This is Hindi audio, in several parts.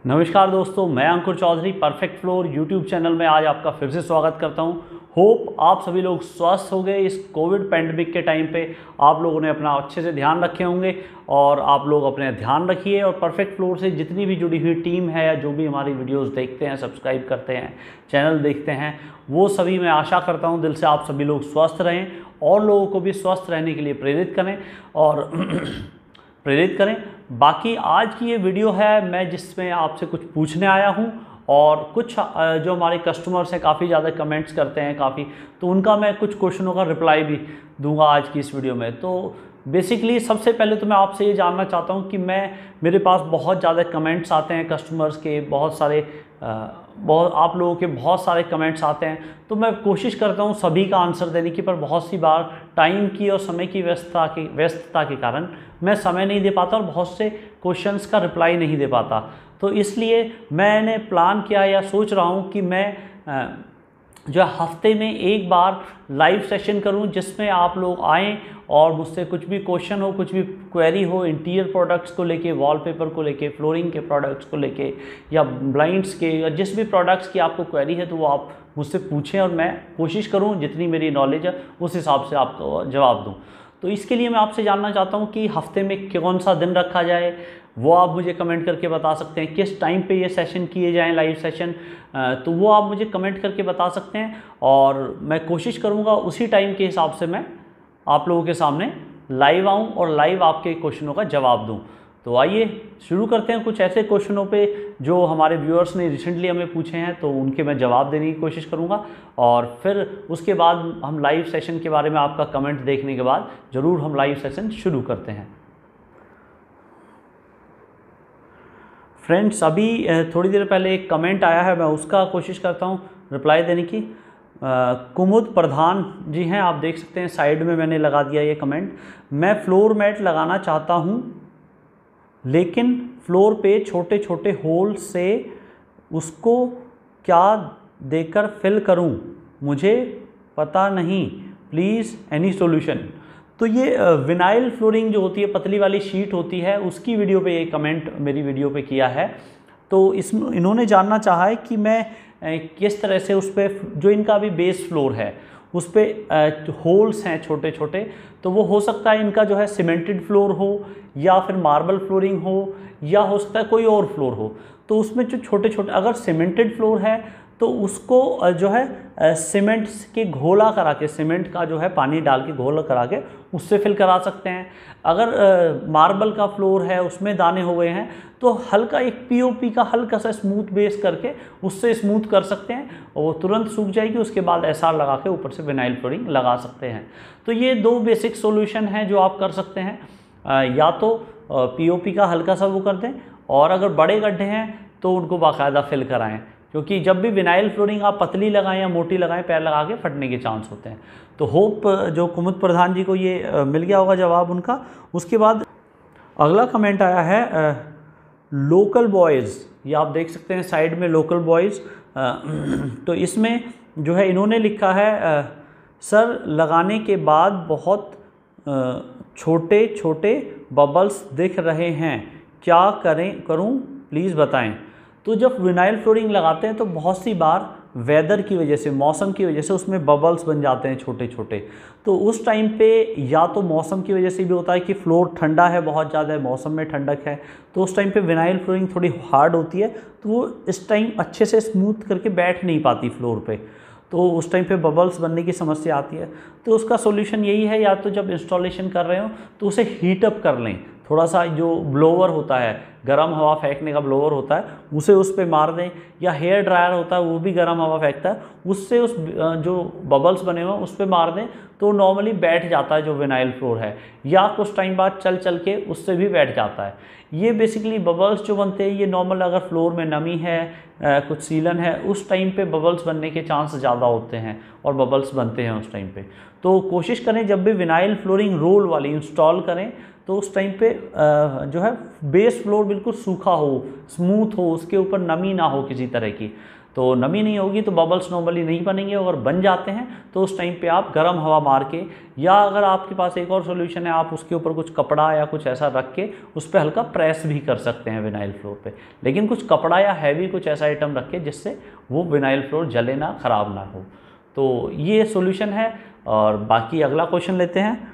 नमस्कार दोस्तों, मैं Ankur Chaudhary perfect floor YouTube channel में आज आपका फिर से स्वागत करता हूं। होप आप सभी लोग स्वस्थ हो गए। इस कोविड पैंडमिक के टाइम पे आप लोगों ने अपना अच्छे से ध्यान रखे होंगे और आप लोग अपने ध्यान रखिए। और परफेक्ट फ्लोर से जितनी भी जुड़ी हुई टीम है या जो भी हमारी वीडियोस देखते हैं, सब्सक्राइब करते हैं, चैनल देखते हैं, वो सभी मैं आशा करता हूँ दिल से आप सभी लोग स्वस्थ रहें और लोगों को भी स्वस्थ रहने के लिए प्रेरित करें और प्रेरित करें। बाकी आज की ये वीडियो है मैं जिसमें आपसे कुछ पूछने आया हूँ और कुछ जो हमारे कस्टमर्स हैं काफ़ी ज़्यादा कमेंट्स करते हैं काफ़ी, तो उनका मैं कुछ क्वेश्चनों का रिप्लाई भी दूंगा आज की इस वीडियो में। तो बेसिकली सबसे पहले तो मैं आपसे ये जानना चाहता हूँ कि मेरे पास बहुत ज़्यादा कमेंट्स आते हैं कस्टमर्स के, बहुत सारे आप लोगों के बहुत सारे कमेंट्स आते हैं, तो मैं कोशिश करता हूँ सभी का आंसर देने की, पर बहुत सी बार टाइम की और समय की व्यस्तता के कारण मैं समय नहीं दे पाता और बहुत से क्वेश्चंस का रिप्लाई नहीं दे पाता। तो इसलिए मैंने प्लान किया या सोच रहा हूँ कि मैं जो हफ्ते में एक बार लाइव सेशन करूं जिसमें आप लोग आएँ और मुझसे कुछ भी क्वेश्चन हो, कुछ भी क्वेरी हो, इंटीरियर प्रोडक्ट्स को लेके, वॉलपेपर को लेके, फ्लोरिंग के प्रोडक्ट्स को लेके या ब्लाइंड्स के या जिस भी प्रोडक्ट्स की आपको क्वेरी है तो वो आप मुझसे पूछें और मैं कोशिश करूं जितनी मेरी नॉलेज है उस हिसाब से आपको जवाब दूं। तो इसके लिए मैं आपसे जानना चाहता हूं कि हफ्ते में कौन सा दिन रखा जाए, वो आप मुझे कमेंट करके बता सकते हैं। किस टाइम पे ये सेशन किए जाएं, लाइव सेशन, तो वो आप मुझे कमेंट करके बता सकते हैं और मैं कोशिश करूंगा उसी टाइम के हिसाब से मैं आप लोगों के सामने लाइव आऊं और लाइव आपके क्वेश्चनों का जवाब दूं। तो आइए शुरू करते हैं कुछ ऐसे क्वेश्चनों पे जो हमारे व्यूअर्स ने रिसेंटली हमें पूछे हैं, तो उनके मैं जवाब देने की कोशिश करूंगा और फिर उसके बाद हम लाइव सेशन के बारे में आपका कमेंट देखने के बाद ज़रूर हम लाइव सेशन शुरू करते हैं। फ्रेंड्स, अभी थोड़ी देर पहले एक कमेंट आया है, मैं उसका कोशिश करता हूँ रिप्लाई देने की। कुमुद प्रधान जी हैं, आप देख सकते हैं साइड में मैंने लगा दिया ये कमेंट। मैं फ्लोर मैट लगाना चाहता हूँ लेकिन फ्लोर पे छोटे छोटे होल से उसको क्या देकर फिल करूँ, मुझे पता नहीं, प्लीज़ एनी सॉल्यूशन। तो ये विनाइल फ्लोरिंग जो होती है, पतली वाली शीट होती है, उसकी वीडियो पे ये कमेंट मेरी वीडियो पे किया है। तो इन्होंने जानना चाहा है कि मैं किस तरह से उस पर जो इनका अभी बेस फ्लोर है उस पर होल्स हैं छोटे छोटे, तो वो हो सकता है इनका जो है सीमेंटेड फ्लोर हो या फिर मार्बल फ्लोरिंग हो या हो सकता है कोई और फ्लोर हो। तो उसमें जो छोटे छोटे, अगर सीमेंटेड फ्लोर है तो उसको जो है सीमेंट के घोला करा के, सीमेंट का जो है पानी डाल के घोला करा के उससे फिल करा सकते हैं। अगर मार्बल का फ्लोर है, उसमें दाने हो गए हैं, तो हल्का एक पीओपी का हल्का सा स्मूथ बेस करके उससे स्मूथ कर सकते हैं और वो तुरंत सूख जाएगी। उसके बाद एसआर लगा के ऊपर से विनाइल फ्लोरिंग लगा सकते हैं। तो ये दो बेसिक सॉल्यूशन हैं जो आप कर सकते हैं। या तो पीओपी का हल्का सा वो कर दें, और अगर बड़े गड्ढे हैं तो उनको बाकायदा फिल कराएं, क्योंकि जब भी विनाइल फ्लोरिंग आप पतली लगाएं या मोटी लगाएं, पैर लगा के फटने के चांस होते हैं। तो होप जो कुमुद प्रधान जी को ये मिल गया होगा जवाब उनका। उसके बाद अगला कमेंट आया है लोकल बॉयज़, ये आप देख सकते हैं साइड में लोकल बॉयज़। तो इसमें जो है इन्होंने लिखा है सर लगाने के बाद बहुत छोटे छोटे बबल्स दिख रहे हैं, क्या करूं प्लीज़ बताएं। तो जब विनाइल फ्लोरिंग लगाते हैं तो बहुत सी बार वेदर की वजह से, मौसम की वजह से उसमें बबल्स बन जाते हैं छोटे छोटे। तो उस टाइम पे या तो मौसम की वजह से भी होता है कि फ्लोर ठंडा है, बहुत ज़्यादा है, मौसम में ठंडक है, तो उस टाइम पे विनाइल फ्लोरिंग थोड़ी हार्ड होती है, तो वो इस टाइम अच्छे से स्मूथ करके बैठ नहीं पाती फ्लोर पे, तो उस टाइम पे बबल्स बनने की समस्या आती है। तो उसका सॉल्यूशन यही है, या तो जब इंस्टॉलेशन कर रहे हो तो उसे हीटअप कर लें, थोड़ा सा जो ब्लोवर होता है, गर्म हवा फेंकने का ब्लोवर होता है, उसे उस पर मार दें, या हेयर ड्रायर होता है वो भी गर्म हवा फेंकता है, उससे उस जो बबल्स बने हुए हैं उस पर मार दें, तो नॉर्मली बैठ जाता है जो विनाइल फ्लोर है, या कुछ टाइम बाद चल चल के उससे भी बैठ जाता है। ये बेसिकली बबल्स जो बनते हैं ये नॉर्मल, अगर फ्लोर में नमी है, कुछ सीलन है, उस टाइम पे बबल्स बनने के चांस ज़्यादा होते हैं और बबल्स बनते हैं उस टाइम पे। तो कोशिश करें जब भी विनाइल फ्लोरिंग रोल वाली इंस्टॉल करें तो उस टाइम पे जो है बेस फ्लोर बिल्कुल सूखा हो, स्मूथ हो, उसके ऊपर नमी ना हो किसी तरह की। तो नमी नहीं होगी तो बबल्स नॉर्मली नहीं बनेंगे, अगर बन जाते हैं तो उस टाइम पे आप गर्म हवा मार के, या अगर आपके पास एक और सोल्यूशन है, आप उसके ऊपर कुछ कपड़ा या कुछ ऐसा रख के उस पर हल्का प्रेस भी कर सकते हैं विनाइल फ्लोर पे, लेकिन कुछ कपड़ा या हैवी कुछ ऐसा आइटम रख के जिससे वो विनाइल फ्लोर जले ना, ख़राब ना हो। तो ये सोल्यूशन है। और बाकी अगला क्वेश्चन लेते हैं।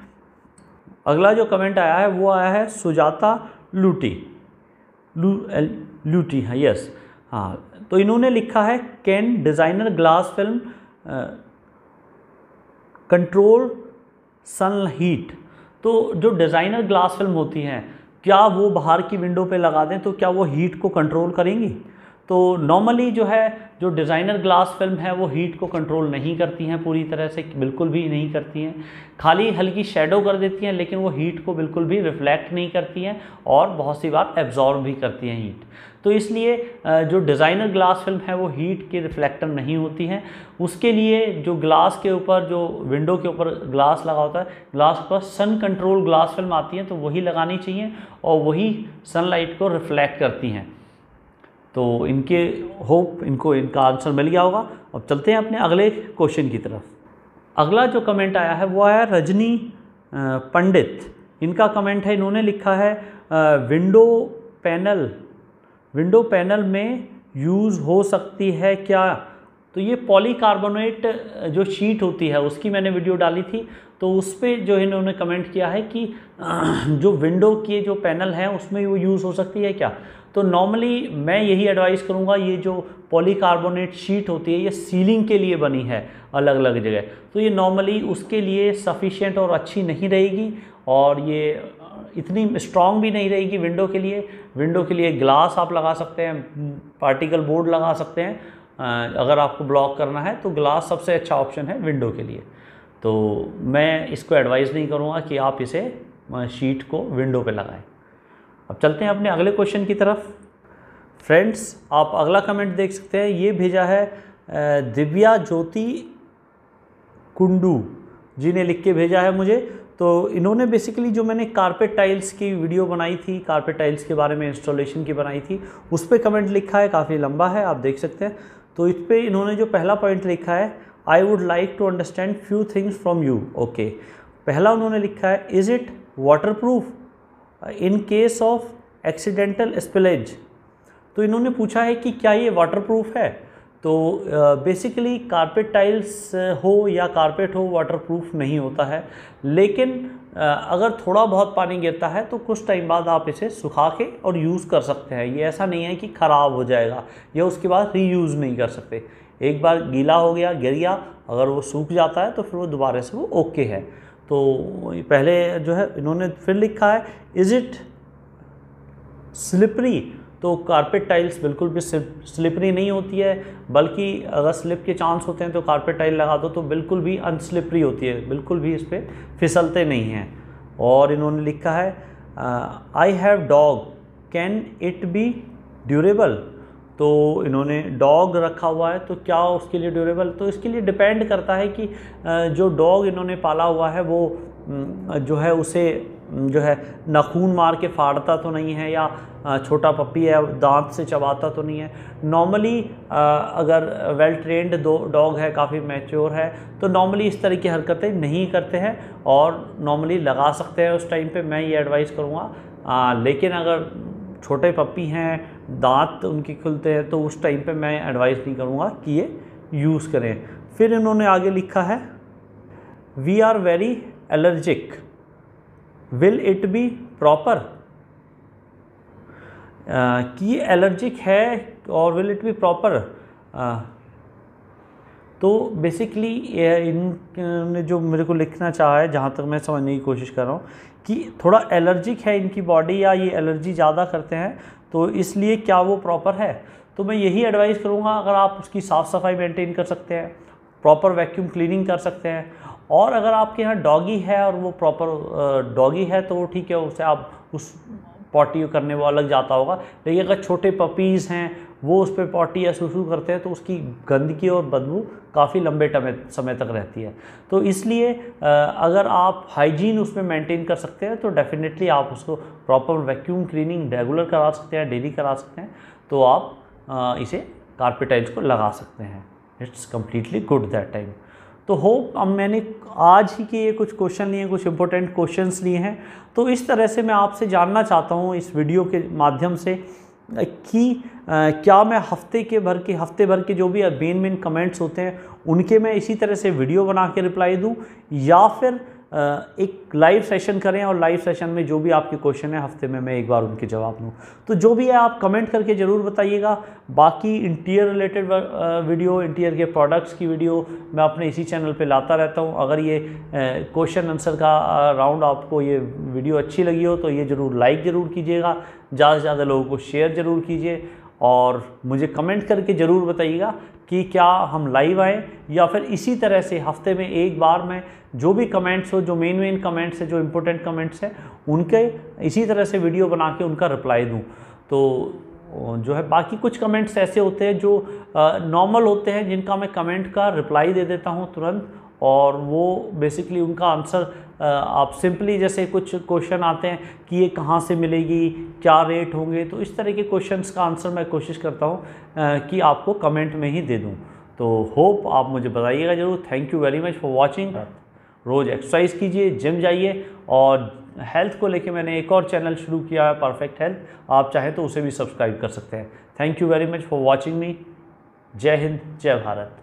अगला जो कमेंट आया है वो आया है सुजाता लूटी, लूटी, हाँ यस, हाँ। तो इन्होंने लिखा है can designer glass film control sun heat. तो जो डिज़ाइनर ग्लास फिल्म होती हैं, क्या वो बाहर की विंडो पे लगा दें तो क्या वो हीट को कंट्रोल करेंगी? तो नॉर्मली जो है जो डिज़ाइनर ग्लास फिल्म है वो हीट को कंट्रोल नहीं करती हैं पूरी तरह से, बिल्कुल भी नहीं करती हैं, खाली हल्की शेडो कर देती हैं, लेकिन वो हीट को बिल्कुल भी रिफ्लेक्ट नहीं करती हैं और बहुत सी बार एब्जॉर्ब भी करती हैं हीट। तो इसलिए जो डिज़ाइनर ग्लास फिल्म है वो हीट के रिफ्लेक्टर नहीं होती हैं। उसके लिए जो ग्लास के ऊपर, जो विंडो के ऊपर ग्लास लगा होता है, ग्लास पर सन कंट्रोल ग्लास फिल्म आती है तो वही लगानी चाहिए और वही सनलाइट को रिफ्लेक्ट करती हैं। तो इनके होप इनको इनका आंसर मिल गया होगा। अब चलते हैं अपने अगले क्वेश्चन की तरफ। अगला जो कमेंट आया है वो आया रजनी पंडित, इनका कमेंट है, इन्होंने लिखा है विंडो पैनल में यूज़ हो सकती है क्या? तो ये पॉलीकार्बोनेट जो शीट होती है उसकी मैंने वीडियो डाली थी, तो उस पर जो इन्होंने कमेंट किया है कि जो विंडो के जो पैनल हैं उसमें वो यूज़ हो सकती है क्या? तो नॉर्मली मैं यही एडवाइस करूँगा, ये जो पॉलीकार्बोनेट शीट होती है ये सीलिंग के लिए बनी है अलग अलग जगह, तो ये नॉर्मली उसके लिए सफिशिएंट और अच्छी नहीं रहेगी और ये इतनी स्ट्रॉन्ग भी नहीं रहेगी विंडो के लिए। विंडो के लिए ग्लास आप लगा सकते हैं, पार्टिकल बोर्ड लगा सकते हैं, अगर आपको ब्लॉक करना है तो ग्लास सबसे अच्छा ऑप्शन है विंडो के लिए। तो मैं इसको एडवाइस नहीं करूँगा कि आप इसे शीट को विंडो पे लगाएं। अब चलते हैं अपने अगले क्वेश्चन की तरफ। फ्रेंड्स, आप अगला कमेंट देख सकते हैं, ये भेजा है दिव्या ज्योति कुंडू जी ने लिख के भेजा है मुझे। तो इन्होंने बेसिकली जो मैंने कारपेट टाइल्स की वीडियो बनाई थी, कारपेट टाइल्स के बारे में इंस्टॉलेशन की बनाई थी, उस पर कमेंट लिखा है, काफ़ी लंबा है, आप देख सकते हैं। तो इस पर इन्होंने जो पहला पॉइंट लिखा है, I would like to understand few things from you. Okay, पहला उन्होंने लिखा है is it waterproof in case of accidental spillage. तो इन्होंने पूछा है कि क्या ये वाटर प्रूफ है। तो बेसिकली कारपेट टाइल्स हो या कारपेट हो वाटर प्रूफ नहीं होता है, लेकिन अगर थोड़ा बहुत पानी गिरता है तो कुछ टाइम बाद आप इसे सुखा के और यूज़ कर सकते हैं। ये ऐसा नहीं है कि ख़राब हो जाएगा या उसके बाद रीयूज़ नहीं कर सकते। एक बार गीला हो गया, गिर गया, अगर वो सूख जाता है तो फिर वो दोबारा से वो ओके है। तो पहले जो है इन्होंने फिर लिखा है इज़ इट स्लिपरी। तो कारपेट टाइल्स बिल्कुल भी स्लिपरी नहीं होती है, बल्कि अगर स्लिप के चांस होते हैं तो कारपेट टाइल लगा दो तो बिल्कुल भी अनस्लिपरी होती है, बिल्कुल भी इस पर फिसलते नहीं हैं। और इन्होंने लिखा है I have dog can it be durable. तो इन्होंने डॉग रखा हुआ है तो क्या उसके लिए ड्यूरेबल, तो इसके लिए डिपेंड करता है कि जो डॉग इन्होंने पाला हुआ है वो जो है उसे जो है नाखून मार के फाड़ता तो नहीं है, या छोटा पप्पी है दांत से चबाता तो नहीं है। नॉर्मली अगर वेल ट्रेंड डॉग है, काफ़ी मैच्योर है, तो नॉर्मली इस तरह की हरकतें नहीं करते हैं और नॉर्मली लगा सकते हैं उस टाइम पे, मैं ये एडवाइस करूँगा। लेकिन अगर छोटे पप्पी हैं, दांत उनके खुलते हैं, तो उस टाइम पे मैं एडवाइस नहीं करूँगा कि ये यूज़ करें। फिर इन्होंने आगे लिखा है we are very allergic will it be proper. कि एलर्जिक है और विल इट बी प्रॉपर। तो बेसिकली इन्होंने जो मेरे को लिखना चाहा है, जहाँ तक मैं समझने की कोशिश कर रहा हूँ, कि थोड़ा एलर्जिक है इनकी बॉडी या ये एलर्जी ज़्यादा करते हैं, तो इसलिए क्या वो प्रॉपर है। तो मैं यही एडवाइस करूँगा, अगर आप उसकी साफ़ सफाई मेंटेन कर सकते हैं, प्रॉपर वैक्यूम क्लीनिंग कर सकते हैं, और अगर आपके यहाँ डॉगी है और वो प्रॉपर डॉगी है तो वो ठीक है, उसे आप उस पॉटी करने वो अलग जाता होगा। लेकिन अगर छोटे पपीज़ हैं वो उस पर पॉटी या सुसु करते हैं तो उसकी गंदगी और बदबू काफ़ी लंबे समय तक रहती है। तो इसलिए अगर आप हाइजीन उसमें मेंटेन कर सकते हैं तो डेफिनेटली आप उसको प्रॉपर वैक्यूम क्लीनिंग रेगुलर करा सकते हैं, डेली करा सकते हैं, तो आप इसे कार्पेट टाइल्स को लगा सकते हैं। It's completely good that time. तो होप अब मैंने आज ही के ये कुछ क्वेश्चन लिए, कुछ इंपॉर्टेंट क्वेश्चंस लिए हैं। तो इस तरह से मैं आपसे जानना चाहता हूँ इस वीडियो के माध्यम से कि क्या मैं हफ्ते भर के जो भी मेन कमेंट्स होते हैं उनके मैं इसी तरह से वीडियो बना के रिप्लाई दूं, या फिर एक लाइव सेशन करें और लाइव सेशन में जो भी आपके क्वेश्चन है हफ्ते में मैं एक बार उनके जवाब दूं। तो जो भी है आप कमेंट करके ज़रूर बताइएगा। बाकी इंटीरियर रिलेटेड वीडियो, इंटीरियर के प्रोडक्ट्स की वीडियो मैं अपने इसी चैनल पे लाता रहता हूं। अगर ये क्वेश्चन आंसर का राउंड आपको ये वीडियो अच्छी लगी हो तो ये ज़रूर लाइक ज़रूर कीजिएगा, ज़्यादा से ज़्यादा लोगों को शेयर ज़रूर कीजिए और मुझे कमेंट करके ज़रूर बताइएगा कि क्या हम लाइव आएँ या फिर इसी तरह से हफ्ते में एक बार मैं जो भी कमेंट्स हो, जो मेन कमेंट्स है, जो इम्पोर्टेंट कमेंट्स हैं, उनके इसी तरह से वीडियो बना के उनका रिप्लाई दूं। तो जो है बाकी कुछ कमेंट्स ऐसे होते हैं जो नॉर्मल होते हैं, जिनका मैं कमेंट का रिप्लाई दे देता हूं तुरंत, और वो बेसिकली उनका आंसर आप सिंपली, जैसे कुछ क्वेश्चन आते हैं कि ये कहाँ से मिलेगी, क्या रेट होंगे, तो इस तरह के क्वेश्चंस का आंसर मैं कोशिश करता हूँ कि आपको कमेंट में ही दे दूँ। तो होप आप मुझे बताइएगा ज़रूर। Thank you very much for watching. रोज़ एक्सरसाइज कीजिए, जिम जाइए, और हेल्थ को लेके मैंने एक और चैनल शुरू किया है, परफेक्ट हेल्थ, आप चाहें तो उसे भी सब्सक्राइब कर सकते हैं। Thank you very much for watching मी। जय हिंद, जय भारत।